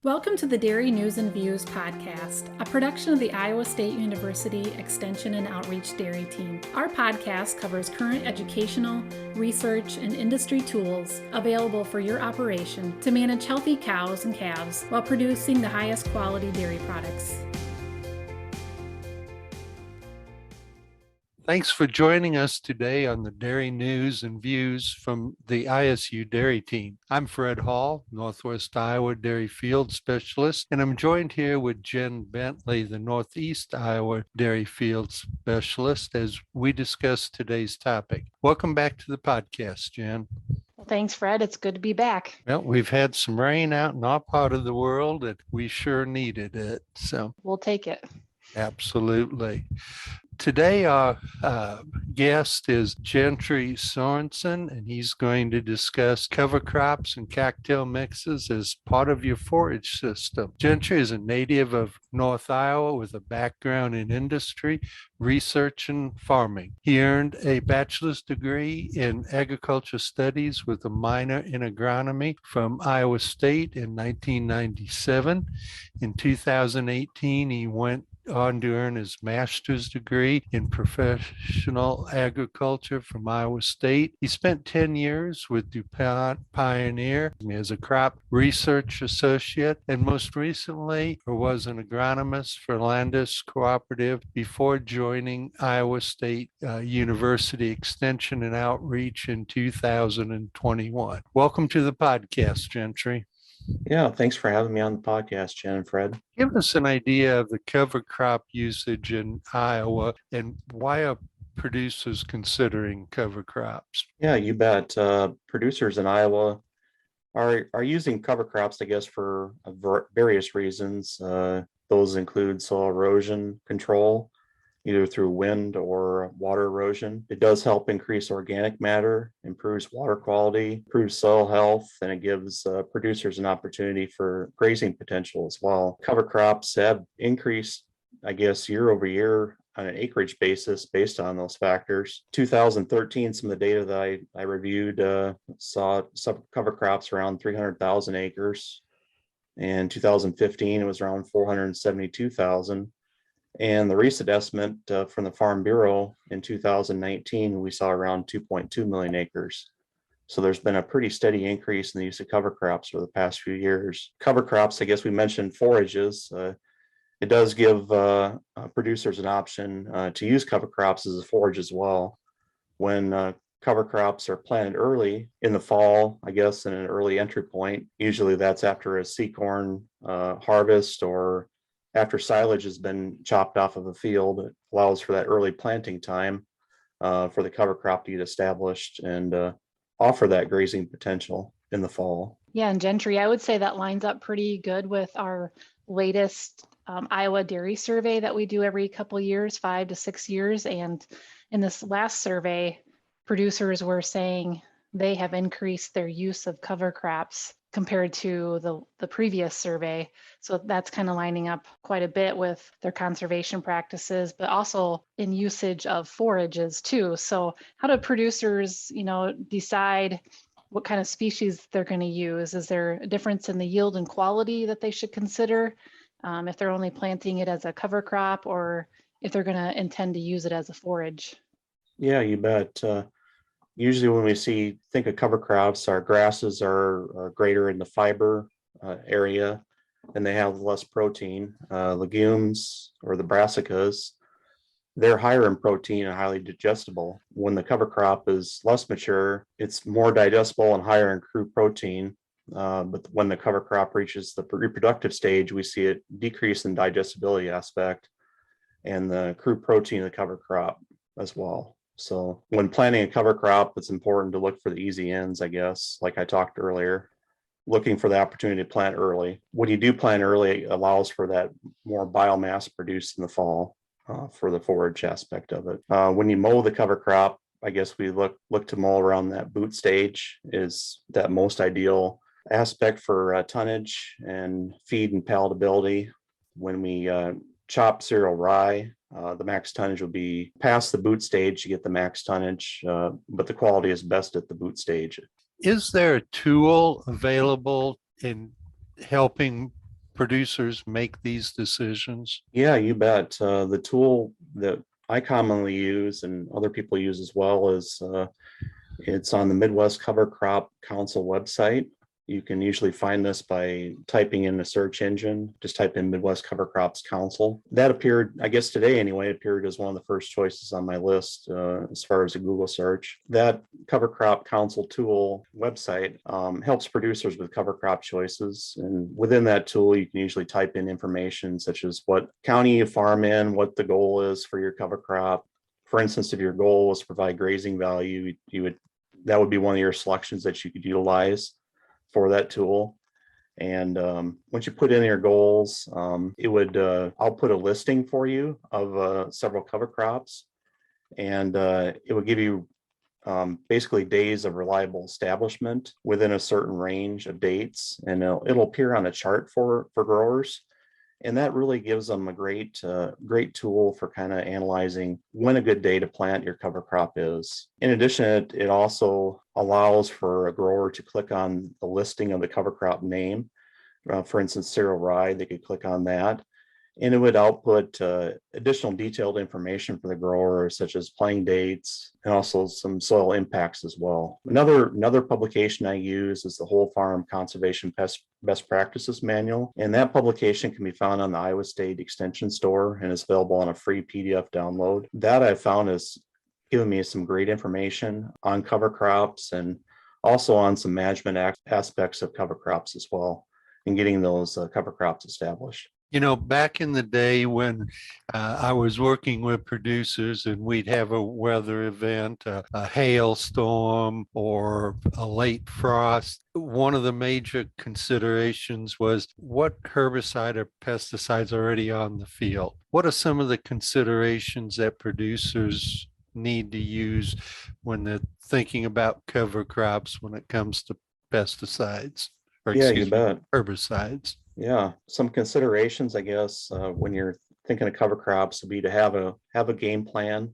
Welcome to the Dairy News and Views podcast, a production of the Iowa State University Extension and Outreach Dairy Team. Our podcast covers current educational, research, and industry tools available for your operation to manage healthy cows and calves while producing the highest quality dairy products. Thanks for joining us today on the Dairy News and Views from the ISU Dairy Team. I'm Fred Hall, Northwest Iowa Dairy Field Specialist, and I'm joined here with Jen Bentley, the Northeast Iowa Dairy Field Specialist, as we discuss today's topic. Welcome back to the podcast, Jen. Well, thanks, Fred. It's good to be back. Well, we've had some rain out in our part of the world, and we sure needed it. So we'll take it. Absolutely. Today, our guest is Gentry Sorenson, and he's going to discuss cover crops and cocktail mixes as part of your forage system. Gentry is a native of North Iowa with a background in industry, research, and farming. He earned a bachelor's degree in agriculture studies with a minor in agronomy from Iowa State in 1997. In 2018, he went on to earn his master's degree in professional agriculture from Iowa State. He spent 10 years with DuPont Pioneer as a crop research associate, and most recently was an agronomist for Landis Cooperative before joining Iowa State University Extension and Outreach in 2021. Welcome to the podcast, Gentry. Yeah, thanks for having me on the podcast, Jen and Fred. Give us an idea of the cover crop usage in Iowa and why are producers considering cover crops? Yeah, you bet. Producers in Iowa are using cover crops, I guess, for various reasons. Those include soil erosion control, either through wind or water erosion. It does help increase organic matter, improves water quality, improves soil health, and it gives producers an opportunity for grazing potential as well. Cover crops have increased, I guess, year over year on an acreage basis based on those factors. 2013, some of the data that I reviewed saw some cover crops around 300,000 acres. In 2015, it was around 472,000. And the recent estimate from the Farm Bureau in 2019, we saw around 2.2 million acres. So there's been a pretty steady increase in the use of cover crops over the past few years. Cover crops, I guess we mentioned forages. It does give producers an option to use cover crops as a forage as well. When cover crops are planted early in the fall, I guess in an early entry point, usually that's after a seed corn harvest or after silage has been chopped off of a field. It allows for that early planting time for the cover crop to get established and offer that grazing potential in the fall. Yeah, and Gentry, I would say that lines up pretty good with our latest Iowa dairy survey that we do every couple years, 5 to 6 years. And in this last survey, producers were saying they have increased their use of cover crops compared to the previous survey. So that's kind of lining up quite a bit with their conservation practices, but also in usage of forages too. So how do producers, decide what kind of species they're going to use? Is there a difference in the yield and quality that they should consider if they're only planting it as a cover crop or if they're going to intend to use it as a forage? Yeah, you bet. Usually when we think of cover crops, our grasses are greater in the fiber area and they have less protein. Legumes or the brassicas, they're higher in protein and highly digestible. When the cover crop is less mature, it's more digestible and higher in crude protein. But when the cover crop reaches the reproductive stage, we see it decrease in digestibility aspect and the crude protein of the cover crop as well. So when planting a cover crop, it's important to look for the easy ends, I guess, like I talked earlier, looking for the opportunity to plant early. When you do plant early, it allows for that more biomass produced in the fall for the forage aspect of it. When you mow the cover crop, I guess we look to mow around that boot stage is that most ideal aspect for tonnage and feed and palatability. When we chop cereal rye, the max tonnage will be past the boot stage to get the max tonnage, but the quality is best at the boot stage. Is there a tool available in helping producers make these decisions? Yeah, you bet. The tool that I commonly use and other people use as well is it's on the Midwest Cover Crop Council website. You can usually find this by typing in the search engine, just type in Midwest Cover Crops Council. That appeared, I guess today anyway, appeared as one of the first choices on my list as far as a Google search. That Cover Crop Council tool website helps producers with cover crop choices. And within that tool, you can usually type in information such as what county you farm in, what the goal is for your cover crop. For instance, if your goal was to provide grazing value, that would be one of your selections that you could utilize for that tool. And once you put in your goals, it would output a listing for you of several cover crops, and it would give you basically days of reliable establishment within a certain range of dates, and it'll appear on a chart for growers. And that really gives them a great tool for kind of analyzing when a good day to plant your cover crop is. In addition, it also allows for a grower to click on the listing of the cover crop name. For instance, cereal rye, they could click on that. And it would output additional detailed information for the grower, such as planting dates and also some soil impacts as well. Another publication I use is the Whole Farm Conservation Best Practices Manual. And that publication can be found on the Iowa State Extension Store and is available on a free PDF download. That I found has given me some great information on cover crops and also on some management aspects of cover crops as well, and getting those cover crops established. You know, back in the day when I was working with producers and we'd have a weather event, a hailstorm or a late frost, one of the major considerations was what herbicide or pesticides are already on the field. What are some of the considerations that producers need to use when they're thinking about cover crops when it comes to pesticides or Yeah, you bet. herbicides? Yeah, some considerations, I guess, when you're thinking of cover crops would be to have a game plan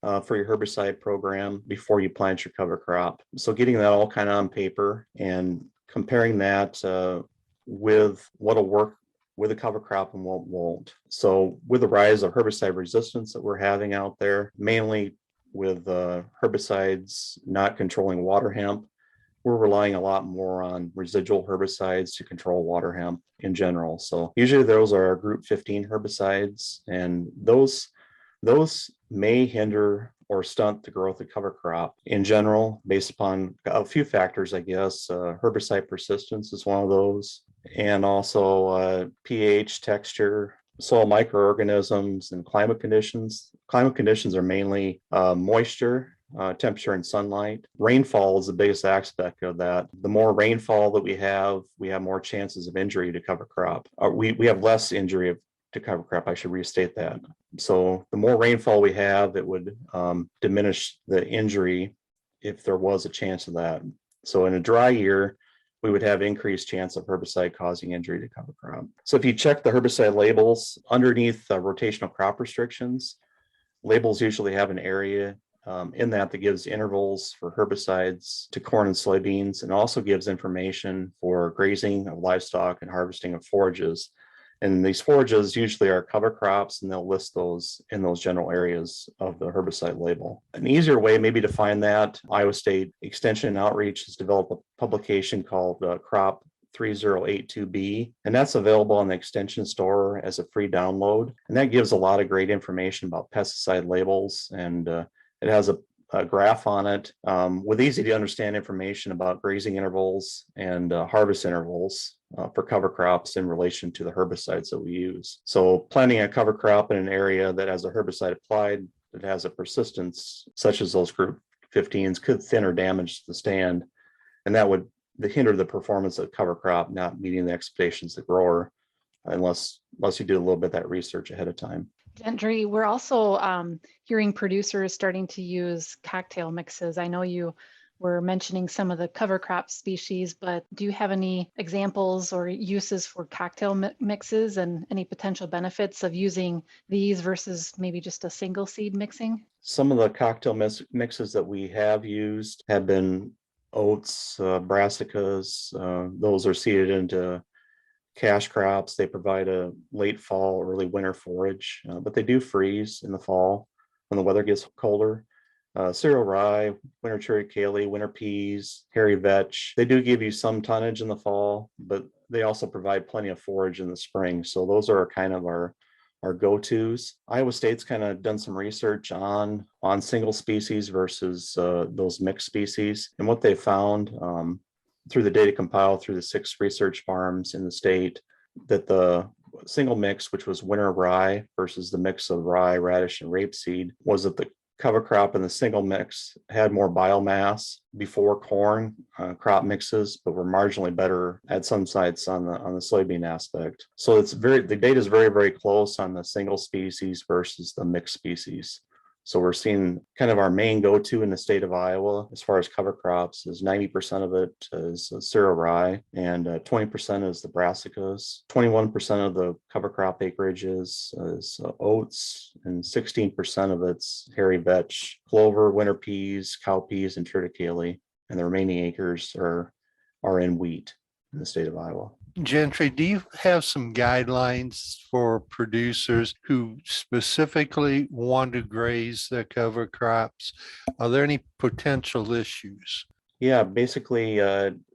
for your herbicide program before you plant your cover crop. So getting that all kind of on paper and comparing that with what'll work with a cover crop and what won't. So with the rise of herbicide resistance that we're having out there, mainly with herbicides not controlling water hemp, we're relying a lot more on residual herbicides to control water hemp in general. So usually those are group 15 herbicides, and those may hinder or stunt the growth of cover crop in general based upon a few factors, I guess. Herbicide persistence is one of those, and also pH, texture, soil microorganisms, and climate conditions. Climate conditions are mainly moisture, temperature, and sunlight. Rainfall is the biggest aspect of that. The more rainfall that we have more chances of injury to cover crop. We have less injury to cover crop. I should restate that. So the more rainfall we have, it would diminish the injury if there was a chance of that. So in a dry year, we would have increased chance of herbicide causing injury to cover crop. So if you check the herbicide labels underneath rotational crop restrictions, labels usually have an area in that gives intervals for herbicides to corn and soybeans, and also gives information for grazing of livestock and harvesting of forages. And these forages usually are cover crops, and they'll list those in those general areas of the herbicide label. An easier way maybe to find that, Iowa State Extension and Outreach has developed a publication called Crop 3082B, and that's available on the Extension Store as a free download. And that gives a lot of great information about pesticide labels, and it has a graph on it with easy to understand information about grazing intervals and harvest intervals for cover crops in relation to the herbicides that we use. So planting a cover crop in an area that has a herbicide applied that has a persistence such as those group 15s could thin or damage the stand, and that would hinder the performance of cover crop not meeting the expectations of the grower unless you do a little bit of that research ahead of time. Gentry, we're also hearing producers starting to use cocktail mixes. I know you were mentioning some of the cover crop species, but do you have any examples or uses for cocktail mixes and any potential benefits of using these versus maybe just a single seed mixing? Some of the cocktail mixes that we have used have been oats, brassicas. Those are seeded into cash crops. They provide a late fall, early winter forage, but they do freeze in the fall when the weather gets colder. Cereal rye, winter cherry kale, winter peas, hairy vetch. They do give you some tonnage in the fall, but they also provide plenty of forage in the spring. So those are kind of our go-tos. Iowa State's kind of done some research on single species versus those mixed species. And what they found through the data compiled through the 6 research farms in the state, that the single mix, which was winter rye versus the mix of rye, radish, and rapeseed, was that the cover crop in the single mix had more biomass before corn crop mixes, but were marginally better at some sites on the soybean aspect. So the data is very, very close on the single species versus the mixed species. So we're seeing kind of our main go-to in the state of Iowa as far as cover crops is 90% of it is cereal rye, and 20% is the brassicas. 21% of the cover crop acreage is oats, and 16% of it's hairy vetch, clover, winter peas, cowpeas, and triticale, and the remaining acres are in wheat in the state of Iowa. Gentry, do you have some guidelines for producers who specifically want to graze their cover crops? Are there any potential issues? Yeah, basically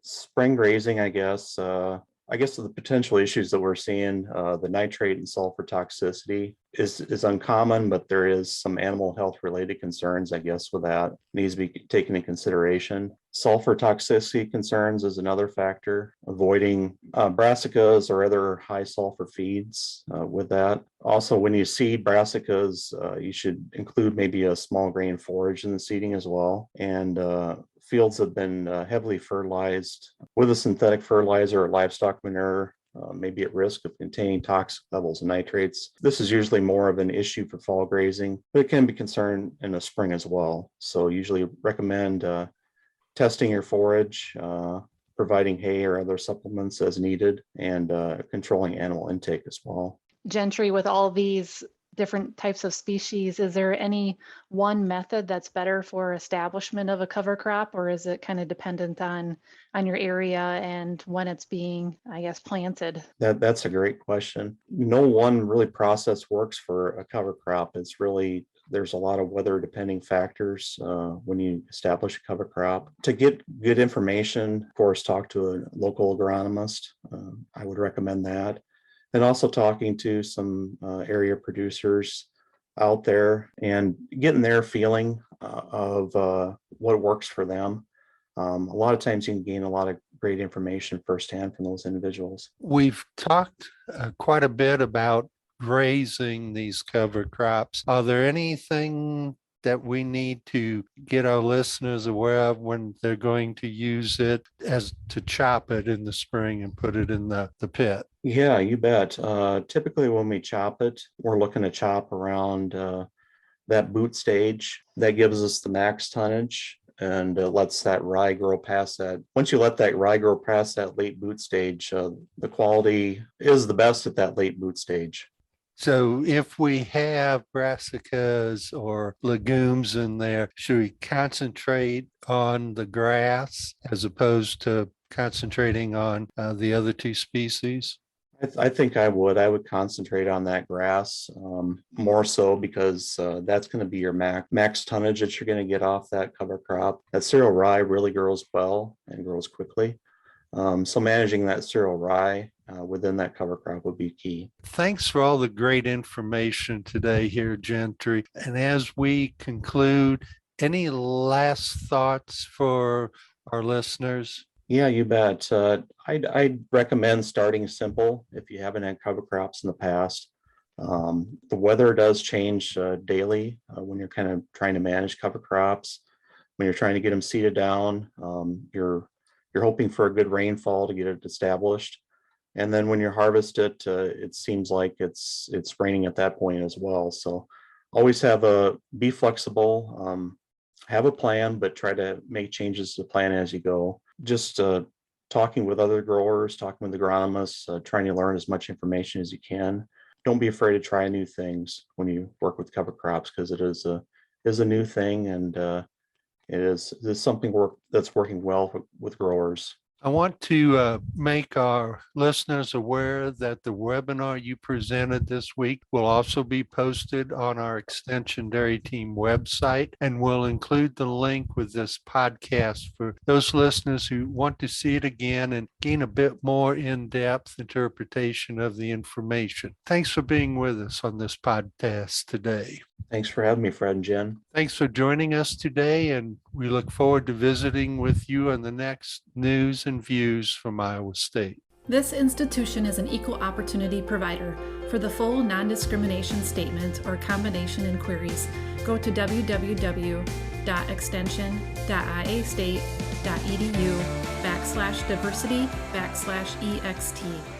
spring grazing, I guess the potential issues that we're seeing, the nitrate and sulfur toxicity is uncommon, but there is some animal health related concerns, I guess, with that needs to be taken into consideration. Sulfur toxicity concerns is another factor, avoiding brassicas or other high sulfur feeds with that. Also, when you seed brassicas, you should include maybe a small grain forage in the seeding as well. And fields have been heavily fertilized with a synthetic fertilizer or livestock manure may be at risk of containing toxic levels of nitrates. This is usually more of an issue for fall grazing, but it can be concerned in the spring as well. So usually recommend testing your forage, providing hay or other supplements as needed, and controlling animal intake as well. Gentry, with all these different types of species, is there any one method that's better for establishment of a cover crop, or is it kind of dependent on your area and when it's being, I guess, planted? That's a great question. No one really process works for a cover crop. It's really, there's a lot of weather depending factors when you establish a cover crop. To get good information, of course, talk to a local agronomist. I would recommend that. And also talking to some area producers out there and getting their feeling of what works for them. A lot of times you can gain a lot of great information firsthand from those individuals. We've talked quite a bit about grazing these cover crops. Are there anything that we need to get our listeners aware of when they're going to use it, as to chop it in the spring and put it in the pit? Yeah, you bet. Typically when we chop it, we're looking to chop around that boot stage. That gives us the max tonnage and lets that rye grow past that. Once you let that rye grow past that late boot stage, the quality is the best at that late boot stage. So if we have brassicas or legumes in there, should we concentrate on the grass as opposed to concentrating on the other two species? I think I would concentrate on that grass more so, because that's going to be your max tonnage that you're going to get off that cover crop. That cereal rye really grows well and grows quickly. So managing that cereal rye within that cover crop would be key. Thanks for all the great information today here, Gentry. And as we conclude, any last thoughts for our listeners? Yeah, you bet. I'd recommend starting simple if you haven't had cover crops in the past. The weather does change daily when you're kind of trying to manage cover crops. When you're trying to get them seeded down, you're hoping for a good rainfall to get it established. And then when you harvest it, it seems like it's raining at that point as well. So always be flexible, have a plan, but try to make changes to the plan as you go. Just talking with other growers, talking with agronomists, trying to learn as much information as you can. Don't be afraid to try new things when you work with cover crops, because it is a new thing, and it is something that's working well with growers. I want to make our listeners aware that the webinar you presented this week will also be posted on our Extension Dairy Team website, and we'll include the link with this podcast for those listeners who want to see it again and gain a bit more in-depth interpretation of the information. Thanks for being with us on this podcast today. Thanks for having me, Fred and Jen. Thanks for joining us today, and we look forward to visiting with you on the next News and Views from Iowa State. This institution is an equal opportunity provider. For the full non-discrimination statement or combination inquiries, go to www.extension.iastate.edu/diversity/EXT.